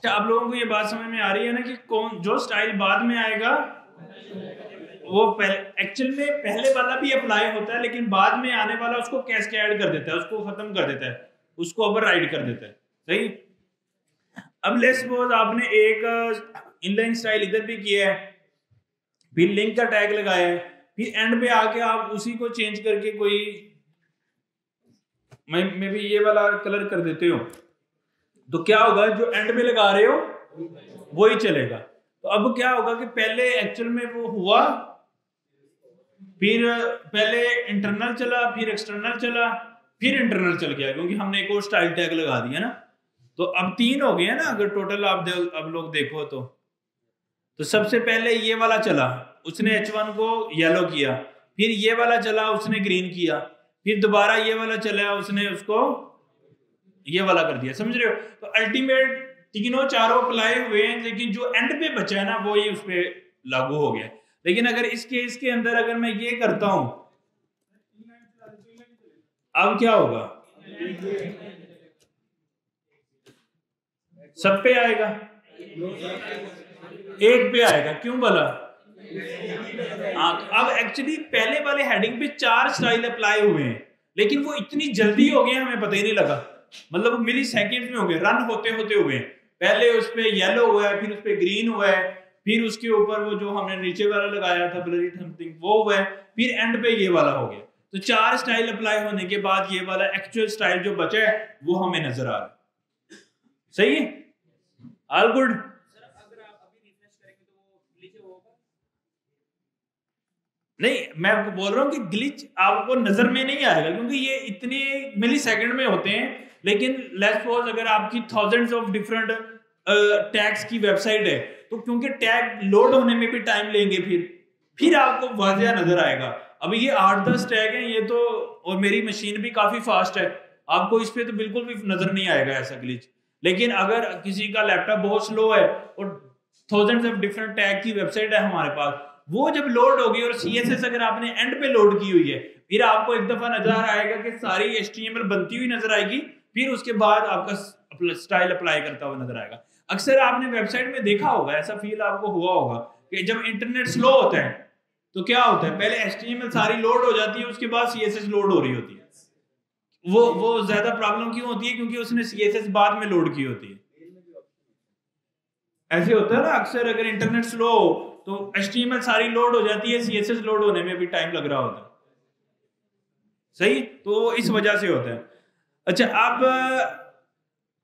अच्छा, आप लोगों को ये बात समझ में आ रही है ना कि कौन जो स्टाइल बाद में आएगा वो एक्चुअल में पहले वाला भी अप्लाई होता है, लेकिन बाद में आने वाला उसको कैस्केड कर देता है, उसको खत्म कर देता है, उसको ओवरराइड कर देता है। सही। अब लेट्स सपोज आपने एक इनलाइन स्टाइल इधर भी किया है, फिर लिंक का टैग लगाया है, फिर एंड पे आके आप उसी को चेंज करके कोई मैं भी ये वाला कलर कर देते हो, तो क्या होगा, जो एंड पे लगा रहे हो वही चलेगा। तो अब क्या होगा कि पहले एक्चुअल में वो हुआ, फिर पहले इंटरनल चला, फिर एक्सटर्नल चला, फिर इंटरनल चल गया, क्योंकि हमने एक और स्टाइल टैग लगा दिया ना। तो अब 3 हो गए ना अगर टोटल आप अब लोग देखो तो सबसे पहले ये वाला चला, उसने H1 को येलो किया, फिर ये वाला चला, उसने ग्रीन किया, फिर दोबारा ये वाला चला, उसने उसको ये वाला कर दिया। समझ रहे हो? तो अल्टीमेट तीनों चारों अप्लाई हुए हैं, लेकिन जो एंड पे बचा है ना वो ही उस पे लागू हो गया। लेकिन अगर इस केस के अंदर अगर मैं ये करता हूं, अब क्या होगा, सब पे आएगा, एक पे आएगा। क्यों बोला? हाँ, अब एक्चुअली पहले वाले हेडिंग पे 4 स्टाइल अप्लाई हुए हैं, लेकिन वो इतनी जल्दी हो गए हमें पता ही नहीं लगा, मतलब मिली सेकेंड में हो गए, रन होते होते हुए हैं। पहले उस पे येलो हुआ है, फिर उस पे ग्रीन हुआ है, फिर उसके ऊपर वो जो हमने नीचे वाला लगाया था ब्लरी समथिंग वो हुआ है, फिर एंड पे ये वाला हो गया। तो 4 स्टाइल अप्लाई होने के बाद ये वाला एक्चुअल स्टाइल जो बचा है वो हमें नजर आ रहा है। सही है? All good. नहीं, मैं आपको बोल रहा हूँ कि ग्लिच आपको नजर में नहीं आएगा, क्योंकि ये इतने मिली सेकेंड में होते हैं। लेकिन लेट्स सपोज अगर आपकी थाउजेंड्स ऑफ डिफरेंट टैग्स की वेबसाइट है, तो क्योंकि टैग लोड होने में भी टाइम लेंगे, फिर आपको वाजिया नजर आएगा। अभी ये 8-10 टैग हैं ये तो, और मेरी मशीन भी काफी फास्ट है, आपको इस पे तो बिल्कुल भी नजर नहीं आएगा ऐसा ग्लिच। लेकिन अगर किसी का लैपटॉप बहुत स्लो है और थाउजेंड्स ऑफ डिफरेंट टैग की वेबसाइट है हमारे पास, वो जब लोड होगी और CSS अगर आपने एंड पे लोड की हुई है, फिर आपको एक दफा नजर आएगा कि सारी HTML बनती हुई नजर आएगी, फिर उसके बाद आपका स्टाइल अप्लाई करता हुआ नजर आएगा। अक्सर आपने वेबसाइट में देखा होगा, ऐसा फील आपको हुआ होगा कि जब इंटरनेट स्लो होता है तो क्या होता है, पहले HTML सारी लोड हो जाती है, उसके बाद CSS लोड हो रही होती है। वो ज्यादा प्रॉब्लम क्यों होती है? क्योंकि उसने CSS बाद में लोड की होती है। ऐसे होता है ना अक्सर, अगर इंटरनेट स्लो हो तो HTML सारी लोड हो जाती है, CSS लोड होने में भी टाइम लग रहा होता है। सही, तो इस वजह से होता है। अच्छा, अब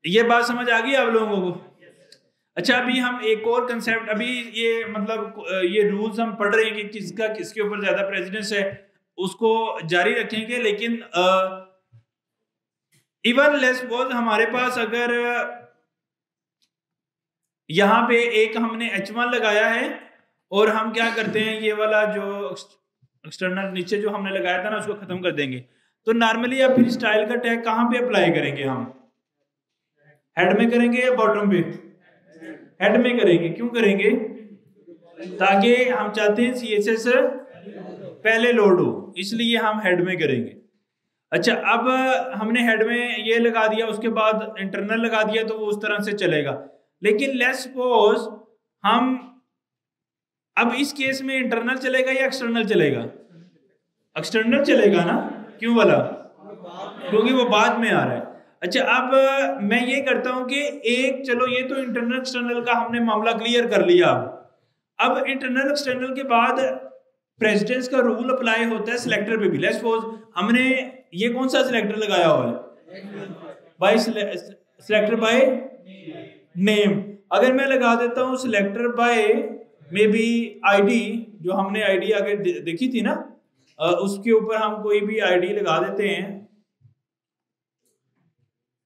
ये बात समझ आ गई आप लोगों को? अच्छा, अभी हम एक और कंसेप्ट, अभी ये मतलब ये रूल्स हम पढ़ रहे हैं कि किसका किसके ऊपर ज्यादा प्रेसिडेंस है, उसको जारी रखेंगे। लेकिन इवन लेट्स सपोज हमारे पास अगर यहाँ पे एक हमने H1 लगाया है, और हम क्या करते हैं, ये वाला जो एक्सटर्नल नीचे जो हमने लगाया था ना उसको खत्म कर देंगे, तो नॉर्मली आप फिर स्टाइल का टैग कहाँ पे अप्लाई करेंगे? हम हेड में करेंगे या बॉटम पे? हेड में करेंगे। क्यों करेंगे? ताकि हम चाहते हैं CSS पहले लोड हो, इसलिए हम हेड में करेंगे। अच्छा, अब हमने हेड में ये लगा दिया, उसके बाद इंटरनल लगा दिया, तो वो उस तरह से चलेगा। लेकिन लेट्स सपोज हम अब इस केस में इंटरनल चलेगा या एक्सटर्नल चलेगा? एक्सटर्नल चलेगा ना। क्यों वाला? क्योंकि वो बाद में आ रहा है। अच्छा, अब मैं ये करता हूं कि एक, चलो ये तो इंटरनल एक्सटर्नल का हमने मामला क्लियर कर लिया। अब इंटरनल एक्सटर्नल के बाद प्रेसिडेंस का रूल अप्लाई होता है सिलेक्टर पे भी। लेट्स सपोज हमने ये कौन सा सिलेक्टर लगाया हुआ है? By selector by name. अगर मैं लगा देता हूं selector by maybe ID, जो हमने ID आगे देखी थी ना, उसके ऊपर हम कोई भी ID लगा देते हैं,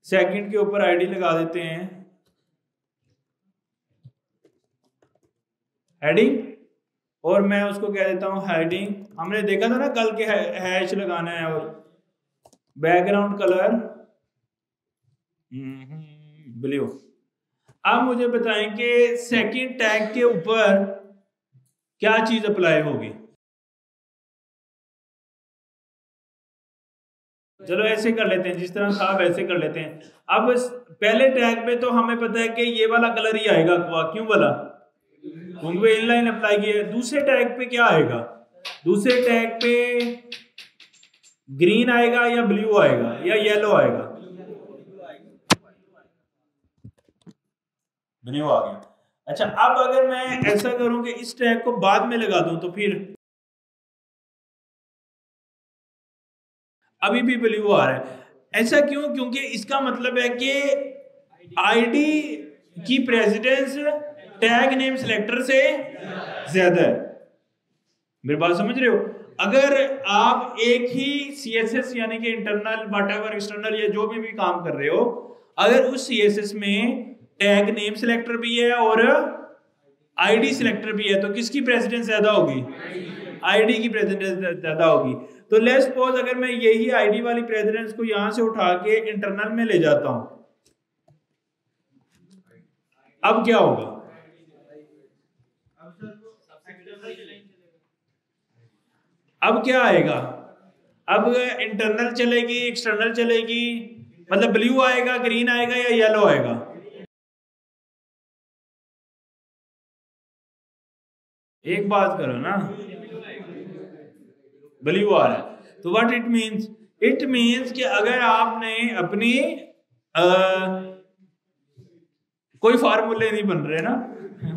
सेकंड के ऊपर ID लगा देते हैं, हेडिंग, और मैं उसको कह देता हूं हेडिंग। हमने देखा था ना कल के हैश लगाना है, और बैकग्राउंड कलर ब्लू। अब मुझे बताएं कि सेकंड टैग के ऊपर क्या चीज अप्लाई होगी? चलो ऐसे कर लेते हैं, जिस तरह था वैसे कर लेते हैं। अब पहले टैग पे तो हमें पता है कि ये वाला कलर ही आएगा, क्यों वाला, क्योंकि इनलाइन अप्लाई किया है। दूसरे टैग पे क्या आएगा, दूसरे टैग पे ग्रीन आएगा या ब्लू आएगा या येलो आएगा, ब्लू आ गया। अच्छा, अब अगर मैं ऐसा करूं कि इस टैग को बाद में लगा दूं तो फिर अभी भी ब्लू आ रहा है। ऐसा क्यों, क्योंकि इसका मतलब है कि आईडी की प्रेसिडेंस टैग नेम सिलेक्टर से ज्यादा है। मेरी बात समझ रहे हो? अगर आप एक ही सीएसएस यानी कि इंटरनल व्हाटएवर एक्सटर्नल या जो भी काम कर रहे हो, अगर उस सीएसएस में टैग नेम सिलेक्टर भी है और आईडी सिलेक्टर भी है तो किसकी प्रेसिडेंस ज्यादा होगी? आईडी की प्रेसिडेंस ज्यादा होगी। तो लेट्स सपोज अगर मैं यही आईडी वाली प्रेसिडेंस को यहां से उठा के इंटरनल में ले जाता हूं, अब क्या होगा? अब क्या आएगा? अब इंटरनल चलेगी, एक्सटर्नल चलेगी, मतलब ब्लू आएगा, ग्रीन आएगा या येलो आएगा? एक बात करो ना, ब्लू आ रहा है। तो what it means? It means कि अगर आपने अपनी कोई फार्मूले नहीं बन रहे ना,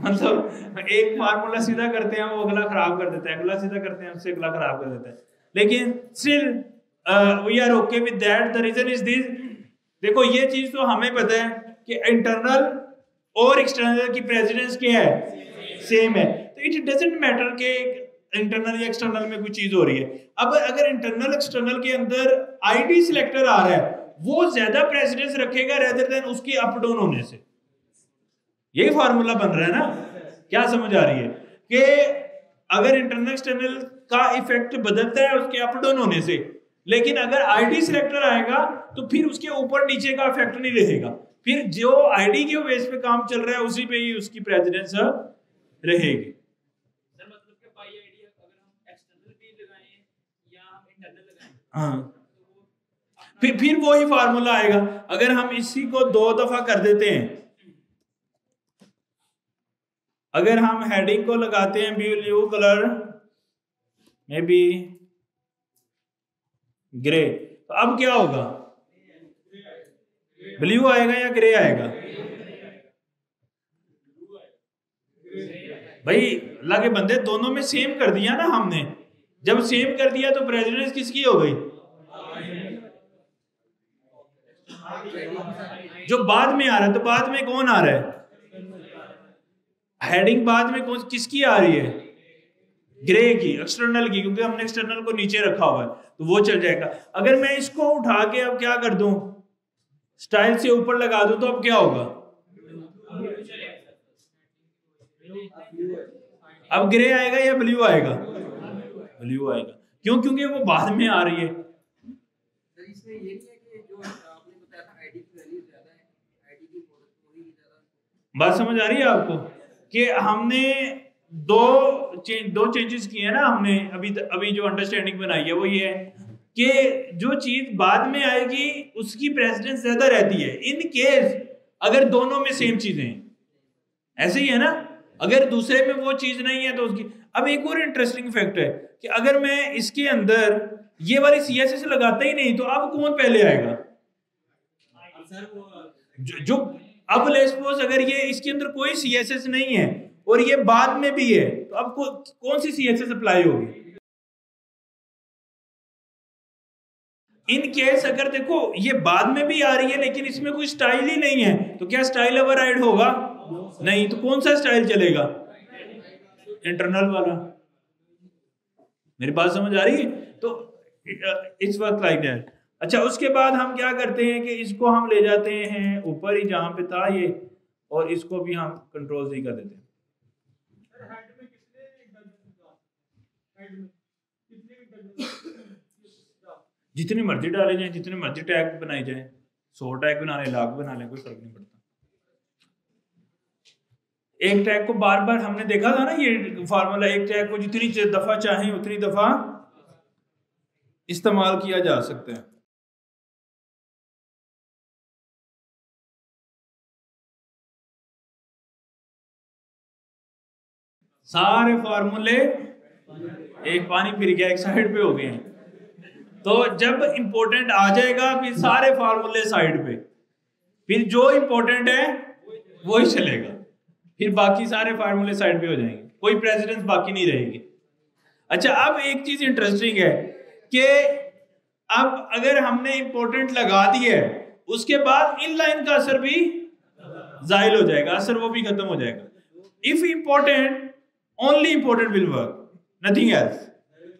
मतलब एक फार्मूला सीधा करते हैं वो अगला खराब कर देता है, अगला सीधा करते हैं उससे अगला खराब कर देता है, लेकिन still we are okay with that. The reason is this, देखो ये चीज तो हमें पता है कि इंटरनल और एक्सटर्नल की प्रेसिडेंस क्या है? सेम है। तो इट डजंट मैटर कि इंटरनल या एक्सटर्नल में कोई चीज हो रही है। अब अगर इंटरनल एक्सटर्नल के अंदर आईडी सिलेक्टर आ रहा है, वो ज्यादा प्रेसिडेंस रखेगा रेदर देन उसकी अप डाउन होने से। यही फार्मूला बन रहा है ना? क्या समझ आ रही है कि अगर इंटरनल एक्सटर्नल का इफेक्ट बदलता है उसके अप डाउन होने से, लेकिन अगर आईडी सिलेक्टर आएगा तो फिर उसके ऊपर नीचे का इफेक्ट नहीं रहेगा, फिर जो आईडी के बेस पे काम चल रहा है उसी पे ही उसकी प्रेसिडेंस रहेगी। सर मतलब कि बाई आईडी अगर हम एक्सटर्नल भी लगाएं या हम इंटरनल लगाएं, हाँ, फिर वही फार्मूला आएगा। अगर हम इसी को 2 दफा कर देते हैं, अगर हम हेडिंग को लगाते हैं ब्लू कलर में बी ग्रे, तो अब क्या होगा? ब्लू आएगा या ग्रे आएगा? भाई अल्लाह के बंदे, दोनों में सेम कर दिया ना हमने। जब सेम कर दिया तो प्रेसिडेंस किसकी हो गई? जो बाद में आ रहा है। तो बाद में कौन आ रहा है? हेडिंग बाद में कौन किसकी आ रही है? ग्रे की, एक्सटर्नल की, क्योंकि हमने एक्सटर्नल को नीचे रखा हुआ है तो वो चल जाएगा। अगर मैं इसको उठा के अब क्या कर दूं, स्टाइल से ऊपर लगा दूं, तो अब क्या होगा? अब ग्रे आएगा या ब्लू आएगा? ब्लू आएगा। क्यों? क्योंकि वो बाद में आ रही है। इसमें ये नहीं है कि जो आपने बताया था आईडी की वैल्यू ज्यादा है, आईडी की थोड़ी ज्यादा। बात समझ आ रही है आपको कि हमने दो चेंजेस किए हैं ना हमने अभी जो अंडरस्टैंडिंग बनाई है वो ये है कि जो चीज बाद में आएगी उसकी प्रेसिडेंस ज्यादा रहती है इन केस अगर दोनों में सेम चीजें हैं। ऐसे ही है ना? अगर दूसरे में वो चीज नहीं है तो उसकी। अब एक और इंटरेस्टिंग फैक्ट है कि अगर मैं इसके अंदर ये वाली सीएसएस लगाता ही नहीं तो अब कौन पहले आएगा? जो अब लेट्स सपोज अगर ये इसके अंदर कोई सीएसएस नहीं है और ये बाद में भी है तो अब कौन सी सीएसएस अप्लाई होगी? इन केस अगर देखो ये बाद में भी आ रही है लेकिन इसमें कोई स्टाइल ही नहीं है तो क्या स्टाइल ओवरराइड होगा? नहीं। तो कौन सा स्टाइल चलेगा? इंटरनल वाला। मेरी बात समझ आ रही है? तो इट्स वर्क लाइक दैट। अच्छा, उसके बाद हम क्या करते हैं कि इसको हम ले जाते हैं ऊपर ही जहां पे था ये, और इसको भी हम कंट्रोल ही कर देते हैं। जितनी मर्जी डाले जाए, जितने मर्जी टैग बनाए जाए, 100 टैग बना ले, 1,00,000 बना ले, कोई फर्क नहीं पड़ता। एक टैग को बार बार हमने देखा था ना ये फार्मूला, एक टैग को जितनी दफा चाहे उतनी दफा इस्तेमाल किया जा सकता है। सारे फार्मूले एक पानी फिर गया, एक साइड पे हो गए हैं। तो जब इंपॉर्टेंट आ जाएगा फिर सारे फार्मूले साइड पे, फिर जो इंपॉर्टेंट है वही चलेगा, फिर बाकी सारे फार्मूले साइड पे हो जाएंगे, कोई प्रेसिडेंस बाकी नहीं रहेगी। अच्छा, अब एक चीज इंटरेस्टिंग है कि अब अगर हमने इंपॉर्टेंट लगा दिया है उसके बाद इनलाइन का असर भी जाहिल हो जाएगा, असर वो भी खत्म हो जाएगा। If important only important will work, nothing else.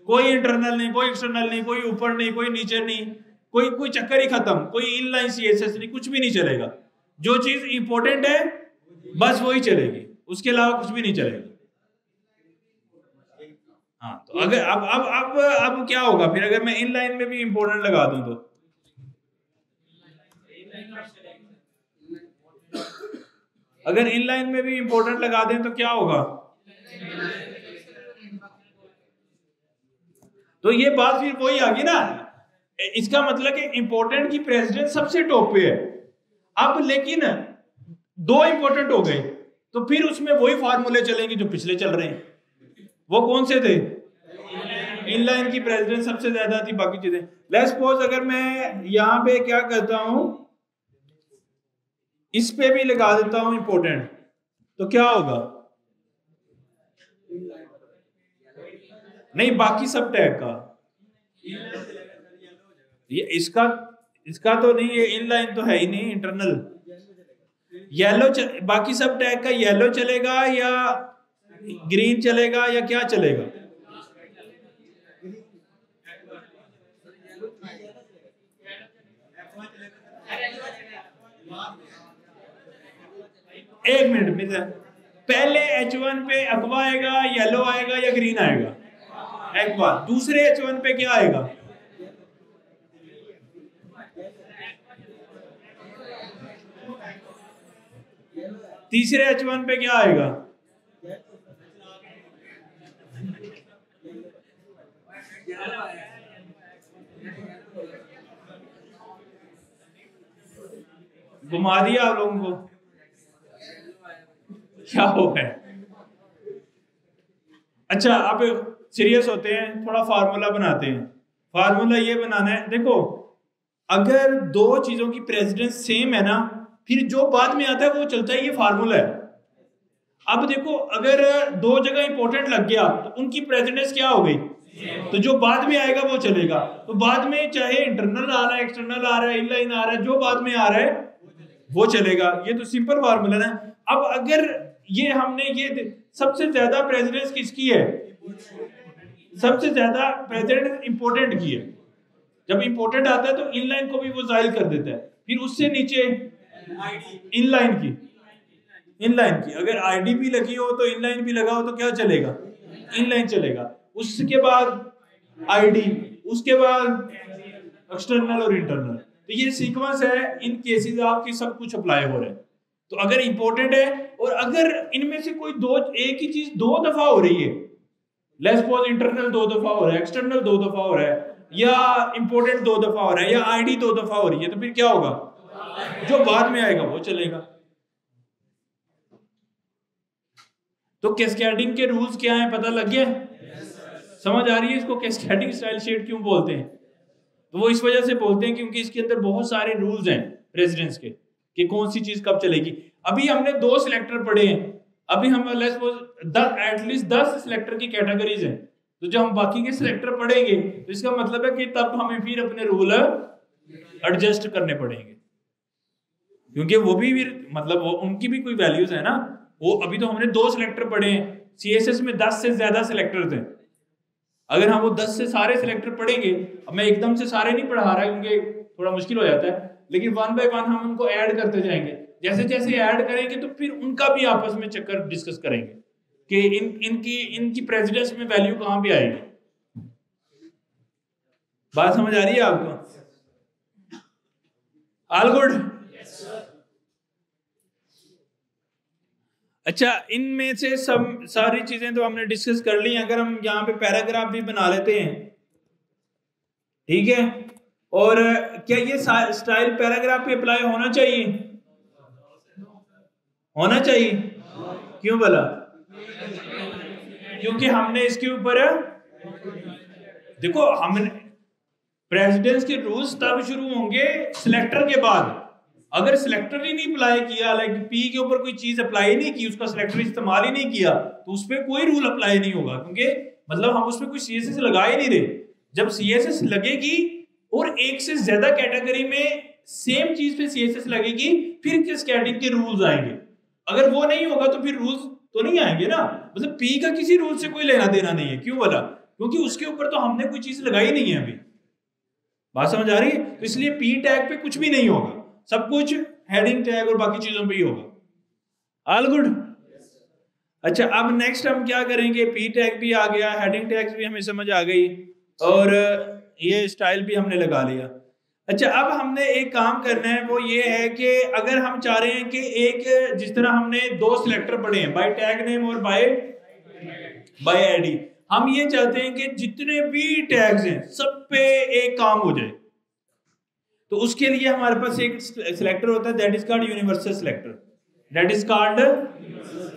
कोई इंटरनल नहीं, कोई एक्सटर्नल नहीं, कोई ऊपर नहीं, कोई नीचे नहीं, कोई चक्कर ही खत्म, कोई इनलाइन सीएसएस नहीं, कुछ भी नहीं चलेगा। जो चीज इंपॉर्टेंट है बस वही चलेगी, उसके अलावा कुछ भी नहीं चलेगा। हाँ, तो अगर अब क्या होगा फिर अगर मैं इनलाइन में भी इंपॉर्टेंट लगा दूं तो अगर इनलाइन में भी इंपॉर्टेंट लगा दें तो क्या होगा? तो ये बात फिर वही आ गई ना, इसका मतलब कि इंपॉर्टेंट की प्रेसिडेंस सबसे टॉप पे है। अब लेकिन दो इंपॉर्टेंट हो गए तो फिर उसमें वही फार्मूले चलेंगे जो पिछले चल रहे हैं। वो कौन से थे? इनलाइन की प्रेसिडेंस सबसे ज्यादा थी, बाकी चीजें। लेट्स सपोज अगर मैं यहां पे क्या करता हूं, इस पे भी लगा देता हूं इंपॉर्टेंट, तो क्या होगा? नहीं, बाकी सब टैग का, ये इसका तो नहीं, ये इनलाइन तो है ही नहीं, इंटरनल। येलो बाकी सब टैग का येलो चलेगा या ग्रीन चलेगा या क्या चलेगा? एक मिनट, पहले H1 पे एक्वा आएगा, येलो आएगा या ग्रीन आएगा? एक्वा। दूसरे H1 पे क्या आएगा? तीसरे H1 पे क्या आएगा? घुमा दिया आप लोगों को, क्या हो है? अच्छा, आप सीरियस होते हैं, थोड़ा फार्मूला बनाते हैं। फार्मूला ये बनाना है, देखो अगर दो चीजों की प्रेसिडेंस सेम है ना, फिर जो बाद में आता है वो चलता है, ये फार्मूला है। अब देखो अगर दो जगह इंपॉर्टेंट लग गया तो उनकी प्रेसिडेंस क्या हो गई? तो जो बाद में आएगा वो चलेगा। तो बाद में चाहे इंटरनल आ रहा है, एक्सटर्नल आ रहा है, इनलाइन आ रहा है, जो बाद में आ रहा है वो चलेगा। ये तो सिंपल फार्मूला है। अब अगर ये हमने ये सबसे ज्यादा प्रेसिडेंस किसकी है? सबसे ज्यादा प्रेसिडेंस इंपॉर्टेंट की है। जब इंपॉर्टेंट आता है तो इनलाइन को भी वो जाहिल कर देता है, फिर उससे नीचे इनलाइन की अगर आईडी भी लगी हो तो इनलाइन भी लगा हो तो क्या चलेगा? इनलाइन चलेगा। उसके बाद आईडी, उसके बाद एक्सटर्नल और इंटरनल। तो ये सीक्वेंस है, इन केसेस आपकी सब कुछ अप्लाई हो रहा है। तो अगर इंपॉर्टेंट है और अगर इनमें से कोई दो, एक ही चीज दो दफा हो रही है, लेट्स सपोज इंटरनल दो दफा हो रहा है, एक्सटर्नल दो दफा हो रहा है, या इंपॉर्टेंट दो दफा हो रहा है, या आईडी दो दफा हो रही है, तो फिर क्या होगा? जो बाद में आएगा वो चलेगा। तो कैस्केडिंग के रूल्स क्या हैं, पता लग गया? समझ आ रही है इसको कैस्केडिंग स्टाइल शीट क्यों बोलते हैं? तो वो इस वजह से बोलते हैं क्योंकि इसके अंदर बहुत सारे रूल्स हैं प्रेसिडेंस के कि कौन सी चीज कब चलेगी। अभी हमने 2 सिलेक्टर पढ़े हैं, अभी हम एटलीस्ट 10 सिलेक्टर की कैटेगरीज हैं। तो जब हम बाकी के सिलेक्टर पढ़ेंगे तो इसका मतलब है कि तब हमें फिर अपने रूल एडजस्ट करने पड़ेंगे, क्योंकि वो भी मतलब वो उनकी भी कोई वैल्यूज है ना। वो अभी तो हमने 2 सिलेक्टर पढ़े हैं, सीएसएस में 10 से ज्यादा सिलेक्टर्स हैं। अगर हम वो 10 से सारे सिलेक्टर पढ़ेंगे, अब मैं एकदम से सारे नहीं पढ़ा रहा क्योंकि थोड़ा मुश्किल हो जाता है, लेकिन 1 बाय 1 हम उनको ऐड करते जाएंगे। जैसे जैसे ऐड करेंगे तो फिर उनका भी आपस में चक्कर डिस्कस करेंगे कि इनकी प्रेसिडेंस में वैल्यू कहां पे आएगी। बात समझ आ रही है आपको? All good? अच्छा, इनमें से सब सारी चीजें तो हमने डिस्कस कर ली। अगर हम यहाँ पे पैराग्राफ भी बना लेते हैं, ठीक है? और क्या ये स्टाइल पैराग्राफ पे अप्लाई होना चाहिए? होना चाहिए। क्यों भला? क्योंकि हमने इसके ऊपर देखो, हमने प्रेसिडेंस के रूल्स तब शुरू होंगे सिलेक्टर के बाद। अगर सिलेक्टर ही नहीं अप्लाई किया, लाइक पी के ऊपर कोई चीज अप्लाई नहीं की, उसका सिलेक्टर इस्तेमाल ही नहीं किया, तो उस पर कोई रूल अप्लाई नहीं होगा, क्योंकि मतलब हम उसमें कोई सीएसएस लगा ही नहीं रहे। जब सीएसएस लगेगी और एक से ज्यादा कैटेगरी में सेम चीज पे सीएसएस लगेगी, फिर किस कैटेगरी के रूल्स आएंगे। अगर वो नहीं होगा तो फिर रूल्स तो नहीं आएंगे ना। मतलब पी का किसी रूल से कोई लेना देना नहीं है। क्यों बोला? क्योंकि उसके ऊपर तो हमने कोई चीज लगाई नहीं है अभी। बात समझ आ रही है? तो इसलिए पी टैग पे कुछ भी नहीं होगा, सब कुछ हेडिंग टैग और बाकी चीजों पे ही होगा। All good? अच्छा, अब नेक्स्ट हम क्या करेंगे? पी टैग भी आ गया, हेडिंग टैग्स भी हमें समझ आ गई, और ये स्टाइल भी हमने लगा लिया। अच्छा, अब हमने एक काम करना है, वो ये है कि अगर हम चाह रहे हैं कि एक, जिस तरह हमने दो सिलेक्टर पढ़े हैं, बाय टैग नेम और बाय आईडी, हम ये चाहते हैं कि जितने भी टैग्स हैं सब पे एक काम हो जाए। तो उसके लिए हमारे पास एक सिलेक्टर होता है, that is called universal selector, that is called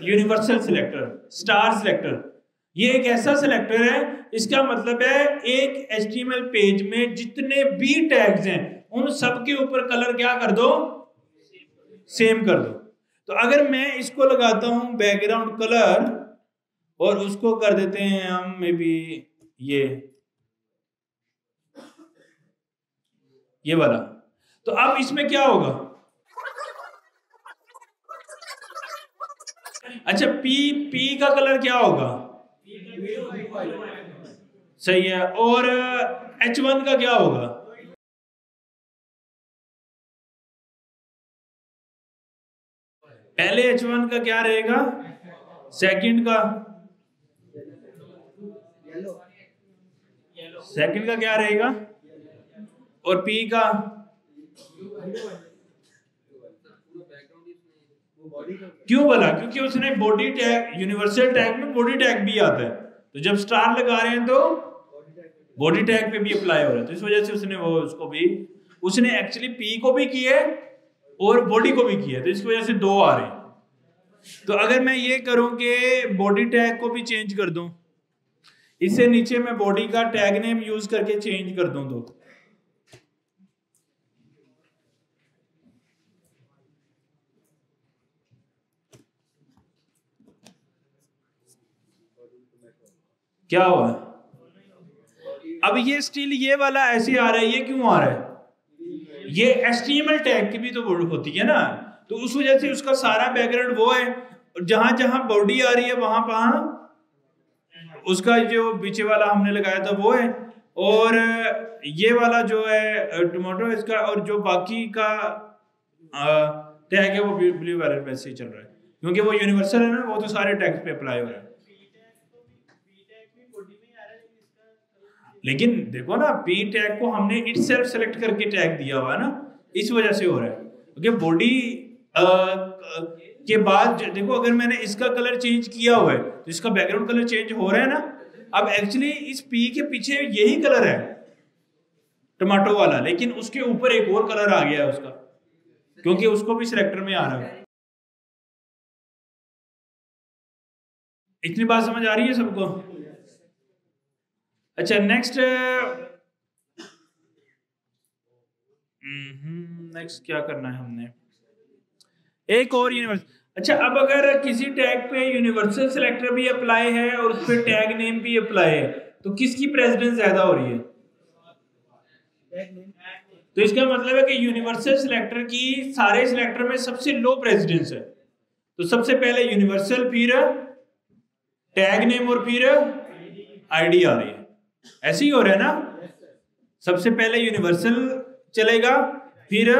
universal selector, star selector. ये एक ऐसा सिलेक्टर है, इसका मतलब है एक HTML पेज में जितने भी टैग्स हैं उन सब के ऊपर कलर क्या कर दो? सेम कर दो। तो अगर मैं इसको लगाता हूं बैकग्राउंड कलर और उसको कर देते हैं हम मे बी ये वाला, तो अब इसमें क्या होगा? अच्छा, पी का कलर क्या होगा? सही है। और H1 का क्या होगा? पहले H1 का क्या रहेगा, सेकंड का क्या रहेगा, और P का? क्यों बोला? क्योंकि उसने बॉडी टैग, यूनिवर्सल टैग में बॉडी टैग भी आता है, तो जब स्टार लगा रहे हैं तो बॉडी टैग पे भी अप्लाई हो रहा है, तो इस वजह से उसने वो उसको भी, उसने एक्चुअली पी को भी किया और बॉडी को भी किया, तो इस वजह से दो आ रहे हैं। तो अगर मैं ये करूं कि बॉडी टैग को भी चेंज कर दूं, इससे नीचे मैं बॉडी का टैग नेम यूज करके चेंज कर दूं, तो क्या हुआ? अब ये स्टिल ये वाला ऐसे आ रहा है, ये क्यों आ रहा है? ये HTML टैग की भी तो होती है ना, तो उस वजह से उसका सारा बैकग्राउंड वो है, जहां जहां बॉडी आ रही है वहां उसका जो पीछे वाला हमने लगाया था वो है, और ये वाला जो है टोमेटो इसका, और जो बाकी का टैग है वो ब्लू वाले वैसे ही चल रहा है, क्योंकि वो यूनिवर्सल है ना, वो तो सारे टैग्स पे अप्लाई हो रहा है। लेकिन देखो ना, पी टैग को हमने इटसेल्फ सेलेक्ट करके टैग दिया हुआ है ना, इस वजह से हो रहा है, क्योंकि बॉडी के बाद देखो, अगर मैंने इसका कलर चेंज किया हुआ है तो इसका बैकग्राउंड कलर चेंज हो रहा है ना। अब एक्चुअली इस पी के पीछे यही कलर है टमाटो वाला, लेकिन उसके ऊपर एक और कलर आ गया है उसका, क्योंकि उसको भी सिलेक्टर में आ रहा है। इतनी बात समझ आ रही है सबको? अच्छा, नेक्स्ट क्या करना है हमने? एक और यूनिवर्सल। अच्छा, अब अगर किसी टैग पे यूनिवर्सल सिलेक्टर भी अप्लाई है और उस पर टैग नेम भी अप्लाई है, तो किसकी प्रेसिडेंस ज्यादा हो रही है? तो इसका मतलब है कि यूनिवर्सल सिलेक्टर की सारे सिलेक्टर में सबसे लो प्रेसिडेंस है। तो सबसे पहले यूनिवर्सल, फिर टैग नेम और फिर आईडी आ रही है। ऐसे ही हो रहा है ना, सबसे पहले यूनिवर्सल चलेगा, फिर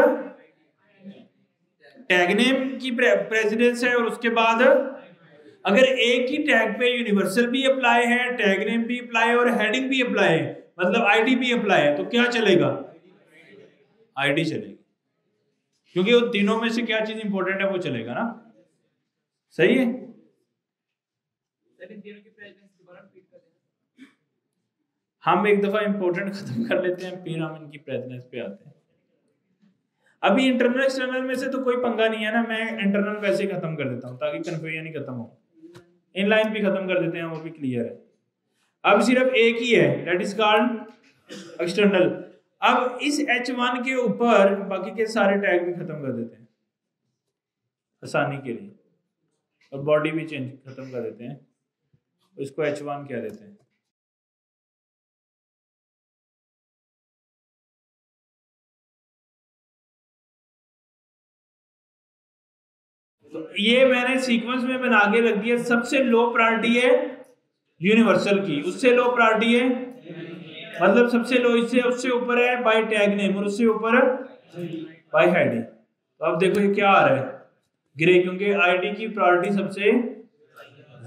टैग नेम की प्रेसिडेंस है, और उसके बाद अगर एक ही टैग पे यूनिवर्सल भी अप्लाई है, टैग नेम भी अप्लाई है और हेडिंग भी अप्लाई है, मतलब आईडी भी अप्लाई है, तो क्या चलेगा? आईडी चलेगी, क्योंकि उन तीनों में से क्या चीज इंपॉर्टेंट है वो चलेगा ना। सही है? हम एक दफा इंपॉर्टेंट खत्म कर लेते हैं, फिर हम इनकी प्रेसिडेंस पे आते हैं। अभी इंटरनल एक्सटर्नल में से तो कोई पंगा नहीं है ना, मैं इंटरनल वैसे ही खत्म कर देता हूं ताकि कंफ्यूजन ही खत्म हो। इनलाइन भी खत्म कर देते हैं, वो भी क्लियर है। अब सिर्फ एक ही है, दैट इज कॉल्ड एक्सटर्नल। अब इस H1 के ऊपर बाकी के सारे टैग भी खत्म कर देते हैं आसानी के लिए, और बॉडी भी चेंज खत्म कर देते हैं, इसको H1 कह देते हैं। तो ये मैंने सीक्वेंस में बना के रख दिया। सबसे लो प्रायोरिटी है यूनिवर्सल की, उससे लो प्रायोरिटी है, मतलब सबसे लो इससे, उससे ऊपर है बाय टैग नेम, और उससे ऊपर बाय हेडिंग। तो अब देखो ये क्या आ रहा है, ग्रे, क्योंकि आईडी की प्रायोरिटी सबसे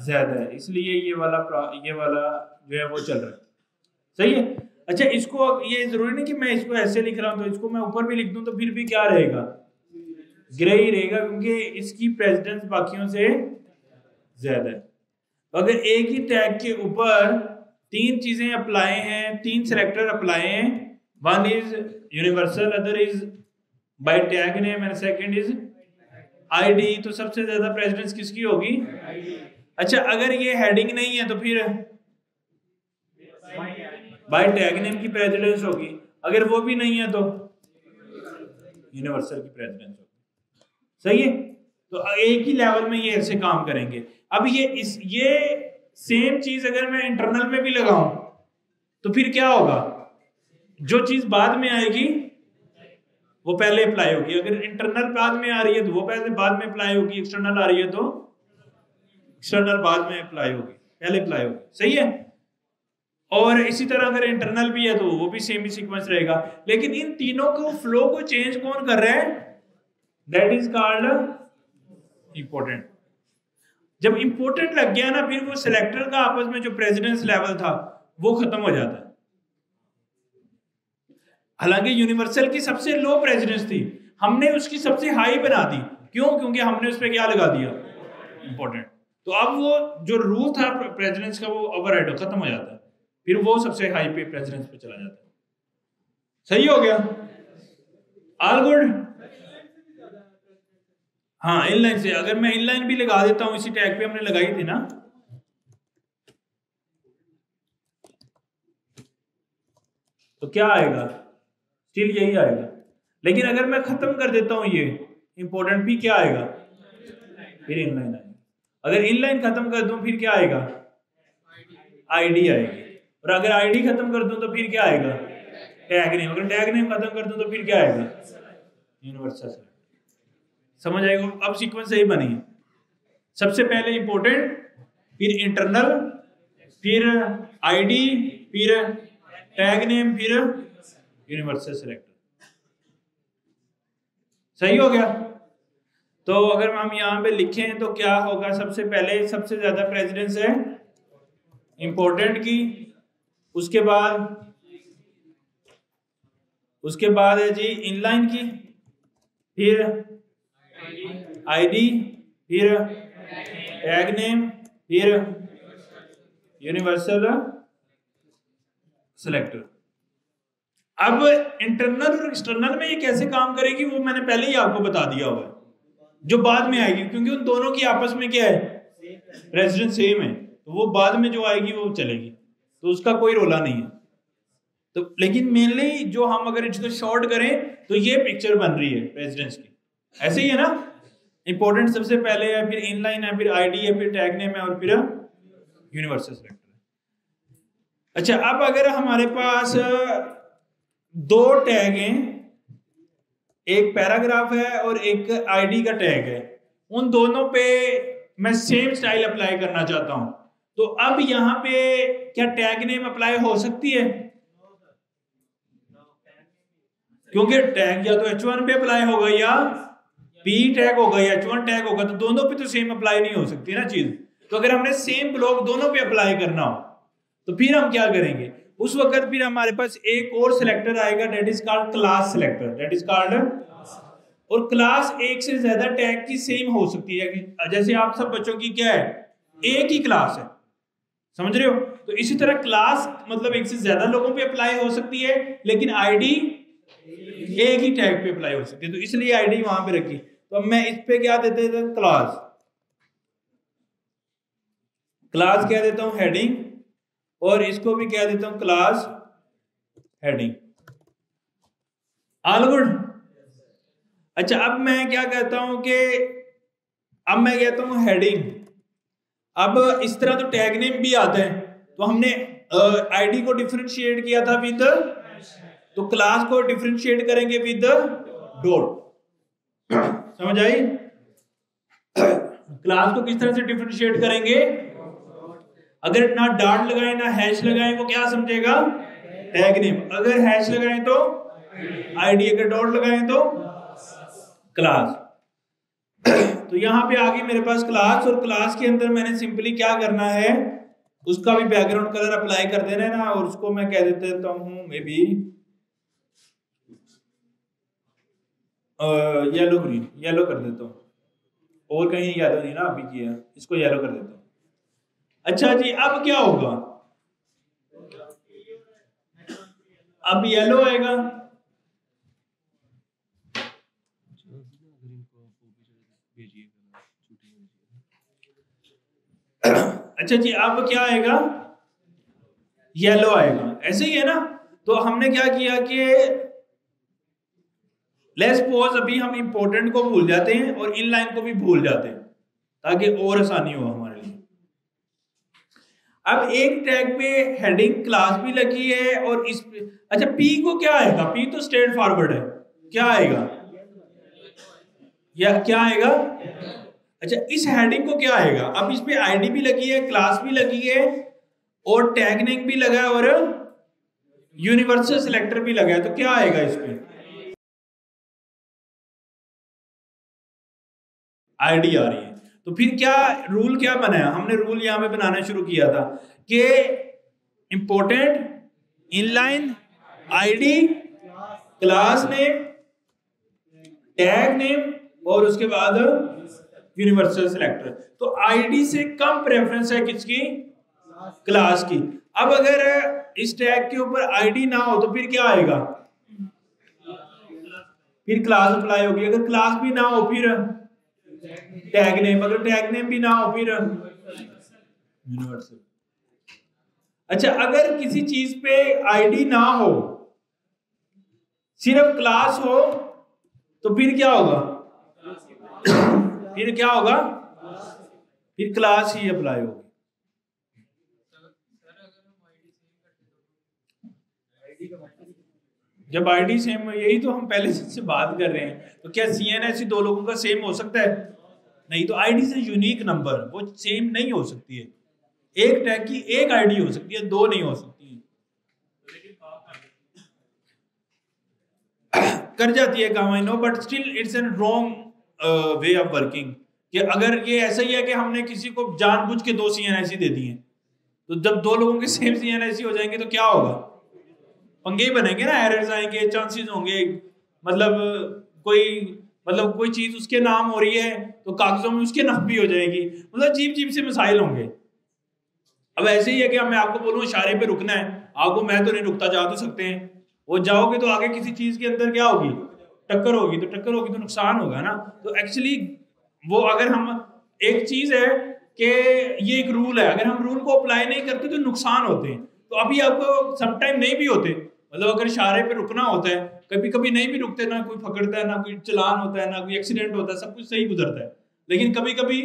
ज्यादा है, इसलिए ये वाला जो है वो चल रहा है। सही है। अच्छा, इसको ये जरूरी नहीं कि मैं इसको ऐसे लिख रहा हूं, तो इसको मैं ऊपर भी लिख दूं तो फिर भी क्या रहेगा, ग्रे ही रहेगा, क्योंकि इसकी प्रेसिडेंस बाकियों से ज्यादा है। अगर एक ही टैग के ऊपर तीन चीजें अप्लाई हैं, तीन सेलेक्टर अप्लाई हैं, one is universal, other is by tag name and second is ID, तो सबसे ज्यादा प्रेसिडेंस किसकी होगी? अच्छा, अगर ये हेडिंग नहीं है तो फिर बाय टैग नेम की प्रेसिडेंस होगी, अगर वो भी नहीं है तो यूनिवर्सल की प्रेसिडेंस होगी। सही है। तो एक ही लेवल में ये ऐसे काम करेंगे। अब ये सेम चीज अगर मैं इंटरनल में भी लगाऊं तो फिर क्या होगा, जो चीज बाद में आएगी वो पहले अप्लाई होगी। अगर इंटरनल बाद में आ रही है तो वो पहले बाद में अप्लाई होगी, एक्सटर्नल आ रही है तो एक्सटर्नल बाद में अप्लाई होगी, पहले अप्लाई होगी। सही है। और इसी तरह अगर इंटरनल भी है तो वो भी सेम ही सीक्वेंस रहेगा। लेकिन इन तीनों को फ्लो को चेंज कौन कर रहा है? That is called important. जब इंपॉर्टेंट लग गया ना, फिर वो सिलेक्टर का आपस में जो प्रेसिडेंस लेवल था वो खत्म हो जाता है। हालांकि यूनिवर्सल की सबसे लो प्रेसिडेंस थी, हमने उसकी सबसे हाई बना दी। क्यों? क्योंकि हमने उस पर क्या लगा दिया, इंपॉर्टेंट। तो अब वो जो रूल था प्रेसिडेंस का वो ओवरराइड खत्म हो जाता है, फिर वो सबसे हाई पे प्रेसिडेंस पे चला जाता है। सही हो गया? All good? हाँ, इनलाइन से अगर मैं इनलाइन भी लगा देता हूं, इसी टैग पे हमने लगाई थी ना, तो क्या आएगा? स्टिल यही आएगा। लेकिन अगर मैं खत्म कर देता हूं ये इंपॉर्टेंट भी, क्या आएगा? फिर इनलाइन आएगा। अगर इनलाइन खत्म कर दूं फिर क्या आएगा? आईडी आएगी। और अगर आईडी खत्म कर दूं तो फिर क्या आएगा? Tag name. अगर टैग नेम खत्म कर दूं तो फिर क्या आएगा? यूनिवर्सल। समझ आएगा? अब सीक्वेंस सही बनी है। सबसे पहले इंपॉर्टेंट, फिर इंटरनल, फिर आईडी, फिर टैग नेम, फिर यूनिवर्सल सिलेक्टर। सही हो गया? तो अगर हम यहां पे लिखें तो क्या होगा? सबसे पहले सबसे ज्यादा प्रेसिडेंस है इंपॉर्टेंट की, उसके बाद है जी इनलाइन की, फिर आईडी, फिर टैग नेम, फिर यूनिवर्सल सिलेक्टर। अब इंटरनल और एक्सटर्नल में ये कैसे काम करेगी वो मैंने पहले ही आपको बता दिया हुआ है, जो बाद में आएगी, क्योंकि उन दोनों की आपस में क्या है, प्रेसिडेंस सेम है, तो वो बाद में जो आएगी वो चलेगी, तो उसका कोई रोला नहीं है। तो लेकिन मेनली जो हम अगर इसको शॉर्ट करें तो ये पिक्चर बन रही है प्रेसिडेंस की, ऐसे ही है ना। इंपॉर्टेंट सबसे पहले है, फिर इनलाइन है, फिर आईडी है, फिर टैग नेम है, और फिर यूनिवर्सल सिलेक्टर है। अच्छा, अब अगर हमारे पास दो टैग हैं, एक पैराग्राफ है और एक आईडी का टैग है, उन दोनों पे मैं सेम स्टाइल अप्लाई करना चाहता हूं, तो अब यहां पे क्या टैग नेम अप्लाई हो सकती है? क्योंकि टैग या तो H1 पे अप्लाई होगा या P टैग होगा या H1 टैग होगा, तो दोनों पे तो सेम अप्लाई नहीं हो सकती ना चीज। तो अगर हमने सेम ब्लॉक दोनों पे अप्लाई करना हो तो फिर हम क्या करेंगे? उस वक्त फिर हमारे पास एक और सिलेक्टर आएगा, that is called class selector, that is called. और क्लास एक से ज्यादा टैग की सेम हो सकती है, जैसे आप सब बच्चों की क्या है, एक ही क्लास है, समझ रहे हो? तो इसी तरह क्लास मतलब एक से ज्यादा लोगों पे अप्लाई हो सकती है, लेकिन आईडी एक ही टैग पे अप्लाई हो सकती है, तो इसलिए आईडी वहां पे रखी। तो अब मैं इस पे क्या देते थे, क्लास। क्लास कह देता हूं हेडिंग, और इसको भी कह देता हूं क्लास हेडिंग। All good. अच्छा, अब मैं क्या कहता हूं कि अब मैं कहता हूं हेडिंग। अब इस तरह तो टैग नेम भी आता है, तो हमने आईडी को डिफरेंशिएट किया था विद, तो क्लास को डिफरेंशिएट करेंगे विद डॉट। समझ आई? क्लास को किस तरह से डिफरेंशिएट करेंगे? अगर ना डॉट लगाए ना हैश लगाए, वो क्या समझेगा? Tag name. अगर हैश लगाए तो आईडी, अगर डॉट लगाए तो क्लास। तो यहां पे आ गई मेरे पास क्लास, और क्लास के अंदर मैंने सिंपली क्या करना है, उसका भी बैकग्राउंड कलर अप्लाई कर देना है ना, और उसको मैं कह देता हूं may be yellow green, yellow कर देता हूं, और कहीं येलो नहीं ना अभी किया, इसको येलो कर देता हूं। अच्छा जी, अब क्या होगा? अब येलो आएगा। अच्छा जी, अब क्या आएगा? येलो आएगा। ऐसे ही है ना? तो हमने क्या किया कि लेट्स सपोज अभी हम इंपॉर्टेंट को भूल जाते हैं और इनलाइन को भी भूल जाते हैं, ताकि और आसानी हो हमारे लिए। अब एक टैग पे हेडिंग क्लास भी लगी है, और इस पे अच्छा पी को क्या आएगा? पी तो स्ट्रेट फॉरवर्ड है, क्या आएगा? या क्या आएगा? अच्छा, इस हेडिंग को क्या आएगा? अब इस पे आईडी भी लगी है, क्लास भी लगी है, और टैग नेम भी लगा है, और यूनिवर्सल सिलेक्टर भी लगा है, तो क्या आएगा इस पे? आईडी आ रही है। तो फिर क्या रूल क्या बनाया हमने? रूल यहां पे बनाना शुरू किया था कि important, inline, ID, class name, tag name, और उसके बाद यूनिवर्सल सिलेक्टर। तो आईडी से कम प्रेफरेंस है किसकी? क्लास की। अब अगर इस टैग के ऊपर आईडी ना हो तो फिर क्या आएगा? फिर क्लास अप्लाई होगी। अगर क्लास भी ना हो फिर टैग नेम, अगर टैग नेम भी ना हो फिर यूनिवर्सल। अच्छा, अगर किसी चीज पे आईडी ना हो, सिर्फ क्लास हो, तो फिर क्या होगा? फिर क्या होगा? फिर क्लास ही अप्लाई होगी। जब आईडी सेम, यही तो हम पहले से बात कर रहे हैं। तो क्या सीएनएस दो लोगों का सेम हो सकता है? नहीं। तो आईडी से यूनिक नंबर वो सेम नहीं हो सकती है। एक टैग की एक आईडी हो सकती है, दो नहीं हो सकती है। कर जाती है काम, I know, but still it's an wrong way of working. कि अगर ये ऐसा ही है कि हमने किसी को जानबूझ के दो सीएनएससी दे दिए, तो जब दो लोगों के सेम सीएनएससी हो जाएंगे तो क्या होगा? पंगे ही बनेंगे ना, एरर्स आएंगे, चांसेस होंगे। मतलब कोई चीज उसके नाम हो रही है तो कागजों में उसके नाम भी हो जाएगी। मतलब अजीब अजीब से मसाइल होंगे। अब ऐसे ही है कि मैं आपको बोलूं इशारे पे रुकना है, आपको मैं तो नहीं रुकता, जा तो सकते हैं। वो जाओगे तो आगे किसी चीज के अंदर क्या होगी? टक्कर होगी। तो टक्कर होगी तो नुकसान होगा ना। तो एक्चुअली वो, अगर हम, एक चीज है कि ये एक रूल है, अगर हम रूल को अप्लाई नहीं करते तो नुकसान होते हैं। तो अभी आपको समटाइम नहीं भी होते, मतलब अगर इशारे पे रुकना होता है, कभी कभी नहीं भी रुकते, ना कोई पकड़ता है, ना कोई चालान होता है, ना कोई एक्सीडेंट होता है, सब कुछ सही गुजरता है। लेकिन कभी कभी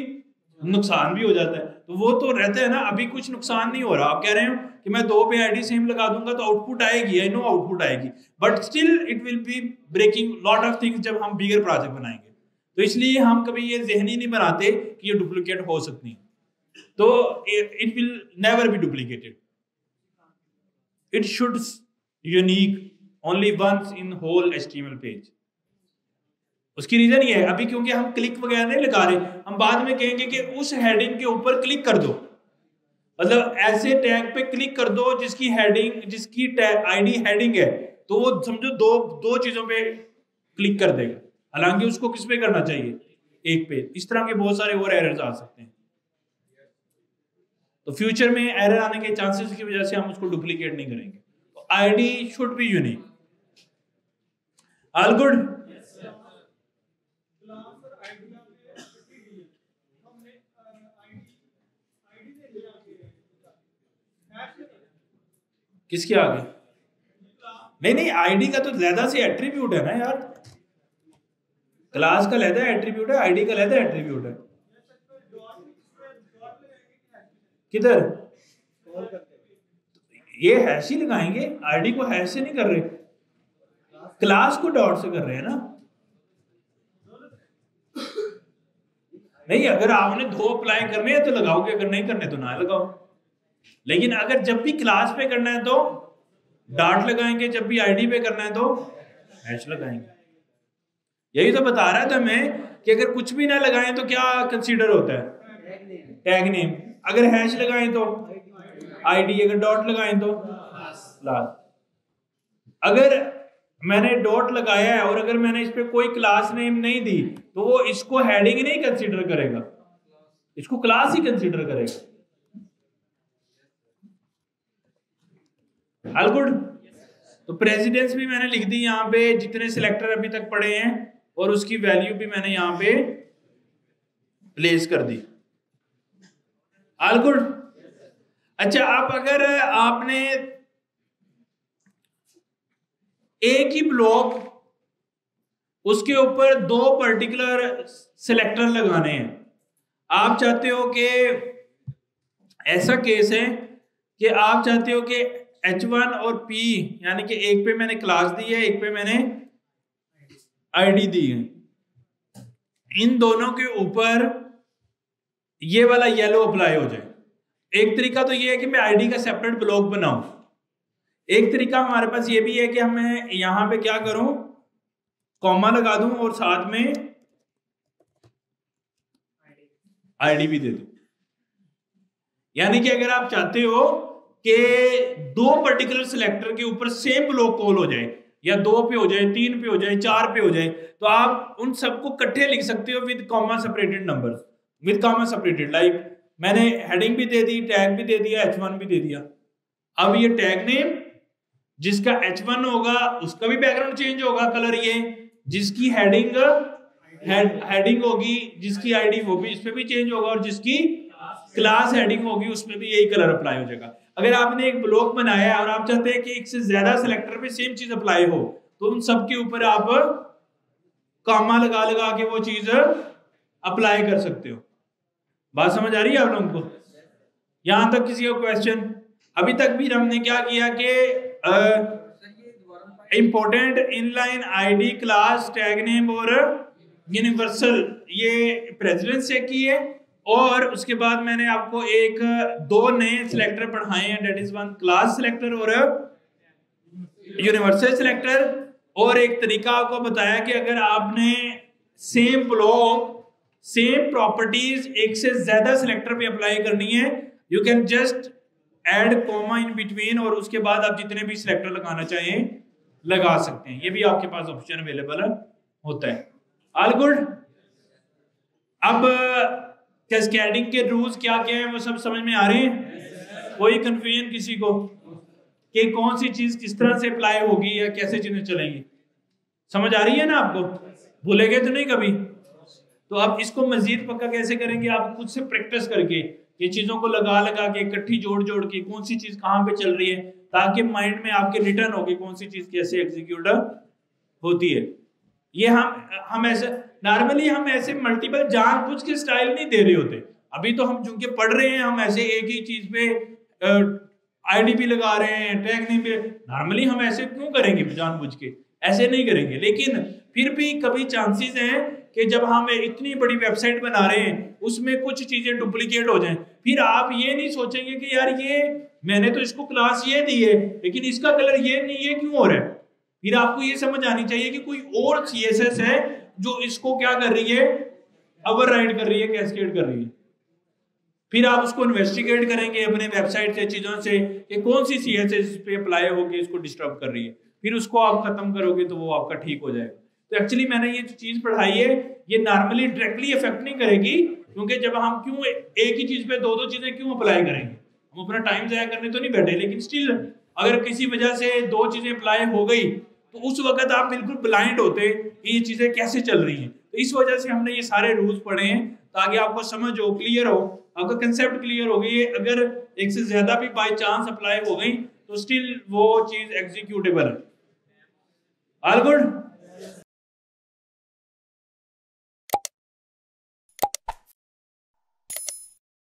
नुकसान भी हो जाता है, तो वो तो रहता है ना। अभी कुछ नुकसान नहीं हो रहा, आप कह रहे हो कि मैं दो पे आईडी सेम लगा दूंगा तो आउटपुट आएगी, आई नो आउटपुट आएगी, but still it will be breaking lot of things जब हम बिगर प्रोजेक्ट बनाएंगे। तो इसलिए हम कभी ये जहनी नहीं बनाते कि ये डुप्लीकेट हो सकती है। तो it will never be duplicated, it should unique only once in whole HTML page. उसकी रीजन ये है, अभी क्योंकि हम क्लिक वगैरह नहीं लगा रहे, हम बाद में कहेंगे कि उस हेडिंग के ऊपर क्लिक कर दो, मतलब ऐसे टैग पे क्लिक कर दो जिसकी हेडिंग, जिसकी आईडी हेडिंग है, तो वो समझो दो चीजों पे क्लिक कर देगा। हालांकि उसको किस पे करना चाहिए? एक पे। इस तरह के बहुत सारे और एरर्स आ सकते हैं। तो फ्यूचर में एरर आने के चांसेस की वजह से हम उसको डुप्लीकेट नहीं करेंगे। तो ID should be unique. All good. किसके आगे? नहीं नहीं, आईडी का तो ज्यादा से एट्रीब्यूट है ना यार, क्लास का लहदा एट्रीब्यूट है, आईडी का लहदा एट्रीब्यूट है। किधर ये हैश ही लगाएंगे, आईडी को हैश से नहीं कर रहे, क्लास को डॉट से कर रहे हैं ना। नहीं, अगर आपने दो अप्लाई करने हैं तो लगाओगे, अगर नहीं करने तो ना लगाओ। लेकिन अगर जब भी क्लास पे करना है तो डॉट लगाएंगे, जब भी आईडी पे करना है तो हैश लगाएंगे। यही तो बता रहा था मैं कि अगर कुछ भी ना लगाएं तो क्या कंसीडर होता है? Tag name. अगर हैश लगाएं तो आईडी, अगर डॉट लगाएं तो क्लास। अगर मैंने डॉट लगाया है और अगर मैंने इस पे कोई क्लास नेम नहीं दी तो वो इसको हेडिंग नहीं कंसीडर करेगा, इसको क्लास ही कंसीडर करेगा। All good. तो प्रेसिडेंस भी मैंने लिख दी यहाँ पे, जितने सिलेक्टर अभी तक पड़े हैं, और उसकी वैल्यू भी मैंने यहाँ पे प्लेस कर दी। All good. अच्छा, अब अगर आपने एक ही ब्लॉक उसके ऊपर दो पर्टिकुलर सिलेक्टर लगाने हैं, आप चाहते हो कि ऐसा केस है कि आप चाहते हो कि H1 और P, यानी कि एक पे मैंने क्लास दी है, एक पे मैंने आईडी दी है, इन दोनों के ऊपर ये वाला येलो अप्लाई हो जाए। एक तरीका तो ये है कि मैं आईडी का सेपरेट ब्लॉक बनाऊं, एक तरीका हमारे पास ये भी है कि मैं यहां पे क्या करूं, कॉमा लगा दूं और साथ में आईडी भी दे दूं। यानी कि अगर आप चाहते हो कि दो पर्टिकुलर सिलेक्टर के ऊपर सेम ब्लॉक कॉल हो जाए, या 2 पे हो जाए, 3 पे हो जाए, 4 पे हो जाए, तो आप उन सबको इकट्ठे लिख सकते हो with comma separated numbers, with comma separated. Like मैंने हेडिंग भी दे दी, टैग भी दे दिया, H1 भी दे दिया। अब ये टैग नेम जिसका H1 होगा उसका भी बैकग्राउंड चेंज होगा, कलर ये, जिसकी हेडिंग होगी, जिसकी आईडी वो भी इस पे भी चेंज होगा, और जिसकी क्लास हेडिंग होगी उसमें भी यही कलर अप्लाई हो जाएगा। अगर आपने एक ब्लॉक बनाया है और आप चाहते हैं कि एक से ज्यादा सिलेक्टर पे सेम चीज अप्लाई हो, तो उन सब के ऊपर आप कॉमा लगा लगा के वो चीज अप्लाई कर सकते हो। बात समझ आ रही है आप लोगों को? यहां तक किसी का क्वेश्चन? अभी तक भी हमने क्या किया कि important inline ID, class, tag name और यूनिवर्सल, ये प्रेसिडेंस चेक की है, और उसके बाद मैंने आपको दो नए सिलेक्टर पढ़ाए हैं, that is one class selector और यूनिवर्सल सिलेक्टर। और एक तरीका आपको बताया कि अगर आपने सेम ब्लॉक, सेम प्रॉपर्टीज एक से ज्यादा सिलेक्टर पे अप्लाई करनी है, you can just add comma in between, और उसके बाद आप जितने भी सिलेक्टर लगाना चाहें लगा सकते हैं। ये भी आपके पास ऑप्शन अवेलेबल होता है। All good. अब कैस्केडिंग के रूल्स क्या क्या है वो सब समझ में आ रहे हैं? कोई कंफ्यूजन किसी को कि कौन सी चीज किस तरह से अप्लाई होगी या कैसे चीजें चलेंगी? समझ आ रही है ना आपको? भूलेंगे तो नहीं कभी? तो आप इसको मजीद पक्का कैसे करेंगे? आप खुद से प्रैक्टिस करके ये चीजों को लगा लगा के इकट्ठी जोड़ जोड़ के कौन सी चीज कहाँ पे चल रही है, ताकि माइंड में आपके रिटर्न हो कि कौन सी चीज कैसे एग्जीक्यूट होती है। ये हम ऐसे नॉर्मली हम ऐसे मल्टीपल जानबूझ के स्टाइल नहीं दे रहे होते। अभी तो हम चूंकि पढ़ रहे हैं, हम ऐसे एक ही चीज पे आईडी भी लगा रहे हैं, टैग नेम भी। नॉर्मली हम ऐसे क्यों करेंगे? जानबूझ के ऐसे नहीं करेंगे। लेकिन फिर भी कभी चांसेस हैं कि जब हम इतनी बड़ी वेबसाइट बना रहे हैं उसमें कुछ चीजें डुप्लीकेट हो जाएं, फिर आप ये नहीं सोचेंगे कि यार ये मैंने तो इसको क्लास ये दी है लेकिन इसका कलर ये नहीं, ये क्यों हो रहा है। फिर आपको ये समझ आनी चाहिए कि कोई और CSS है जो इसको क्या कर रही है, ओवरराइड कर रही है, कैस्केड कर रही है। फिर आप उसको इन्वेस्टिगेट करेंगे अपने वेबसाइट से, चीजों से, कि कौन सी CSS पे अप्लाई होगी इसको डिस्टर्ब कर रही है। फिर उसको आप खत्म करोगे तो वो आपका ठीक हो जाएगा। तो एक्चुअली मैंने ये जो चीज पढ़ाई है ये नॉर्मली डायरेक्टली इफेक्ट नहीं करेगी, क्योंकि जब हम क्यों एक ही चीज पे दो दो चीजें क्यों अप्लाई करेंगे? हम अपना टाइम जाया करने तो नहीं बैठे। लेकिन स्टिल अगर किसी वजह से दो चीजें अप्लाई हो गई तो उस वक्त आप बिल्कुल ब्लाइंड होते कि ये चीजें कैसे चल रही हैं। तो इस वजह से हमने ये सारे रूल्स पढ़े हैं ताकि आपको समझ हो, क्लियर हो, आपका कंसेप्ट क्लियर हो गई। अगर एक से ज्यादा भी बाय चांस अप्लाई हो गई तो स्टिल वो चीज एग्जीक्यूटेबल है। All good.